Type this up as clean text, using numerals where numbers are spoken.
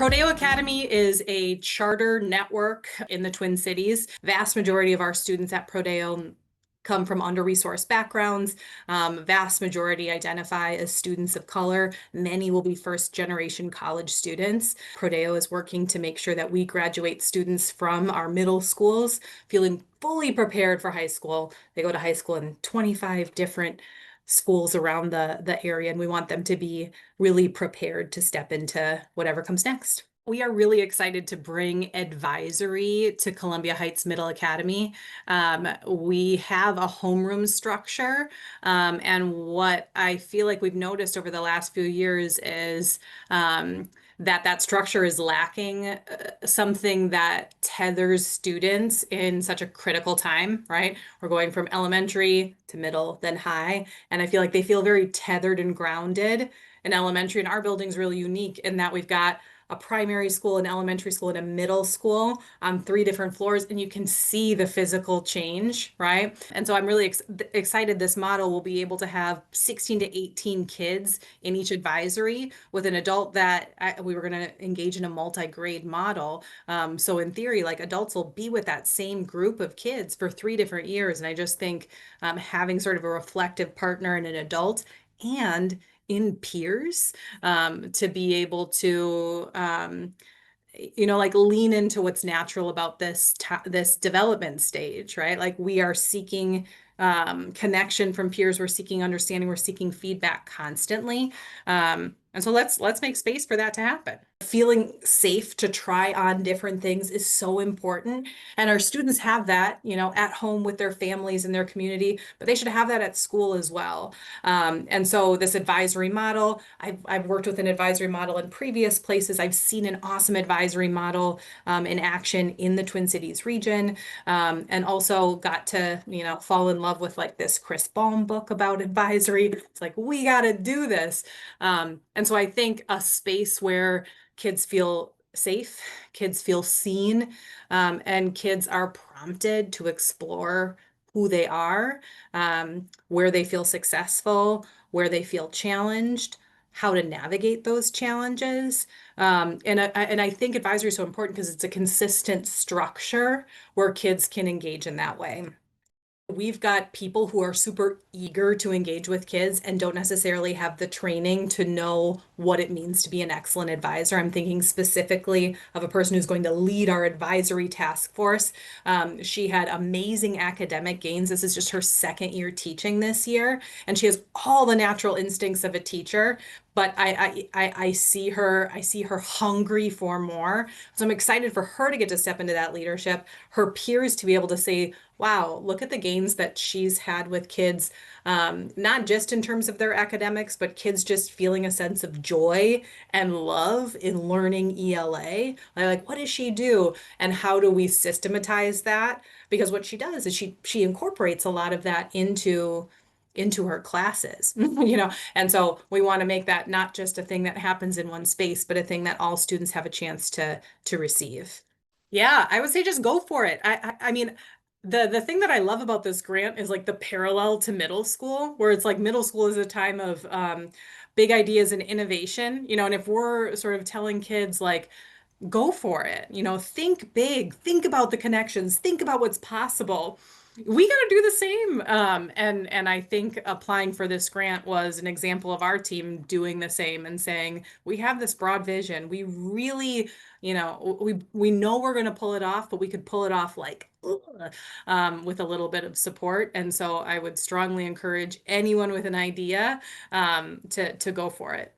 Prodeo Academy is a charter network in the Twin Cities. Vast majority of our students at Prodeo come from under-resourced backgrounds. Vast majority identify as students of color. Many will be first-generation college students. Prodeo is working to make sure that we graduate students from our middle schools feeling fully prepared for high school. They go to high school in 25 different schools around the area, and we want them to be really prepared to step into whatever comes next. We are really excited to bring advisory to Columbia Heights Middle Academy. We have a homeroom structure, and what I feel like we've noticed over the last few years is that structure is lacking something that tethers students in such a critical time, right? We're going from elementary to middle, then high, and I feel like they feel very tethered and grounded in elementary. And our building's really unique in that we've got a primary school, an elementary school, and a middle school on 3 different floors, and you can see the physical change, right? And so I'm really excited this model will be able to have 16 to 18 kids in each advisory with an adult that we were going to engage in a multi-grade model. So in theory, like adults will be with that same group of kids for 3 different years. And I just think having sort of a reflective partner and an adult and in peers to be able to like lean into what's natural about this development stage, right? Like we are seeking connection from peers, we're seeking understanding, we're seeking feedback constantly. And so let's make space for that to happen. Feeling safe to try on different things is so important. And our students have that, at home with their families and their community, but they should have that at school as well. And so this advisory model, I've worked with an advisory model in previous places. I've seen an awesome advisory model in action in the Twin Cities region, and also got to, fall in love with like this Chris Baum book about advisory. It's like, we got to do this. And so I think a space where kids feel safe, kids feel seen, and kids are prompted to explore who they are, where they feel successful, where they feel challenged, how to navigate those challenges. And I think advisory is so important because it's a consistent structure where kids can engage in that way. We've got people who are super eager to engage with kids and don't necessarily have the training to know what it means to be an excellent advisor. I'm thinking specifically of a person who's going to lead our advisory task force. She had amazing academic gains. This is just her 2nd year teaching this year, and she has all the natural instincts of a teacher. But I see her hungry for more. So I'm excited for her to get to step into that leadership, her peers to be able to say, wow, look at the gains that she's had with kids, not just in terms of their academics, but kids just feeling a sense of joy and love in learning ELA. Like, what does she do? And how do we systematize that? Because what she does is she incorporates a lot of that into her classes, and so we want to make that not just a thing that happens in one space, but a thing that all students have a chance to receive. Yeah, I would say just go for it. I mean, the thing that I love about this grant is like the parallel to middle school, where it's like middle school is a time of big ideas and innovation, and if we're sort of telling kids like, go for it, think big, think about the connections, think about what's possible. We got to do the same. And I think applying for this grant was an example of our team doing the same and saying, we have this broad vision. We really, we know we're going to pull it off, but we could pull it off like with a little bit of support. And so I would strongly encourage anyone with an idea to go for it.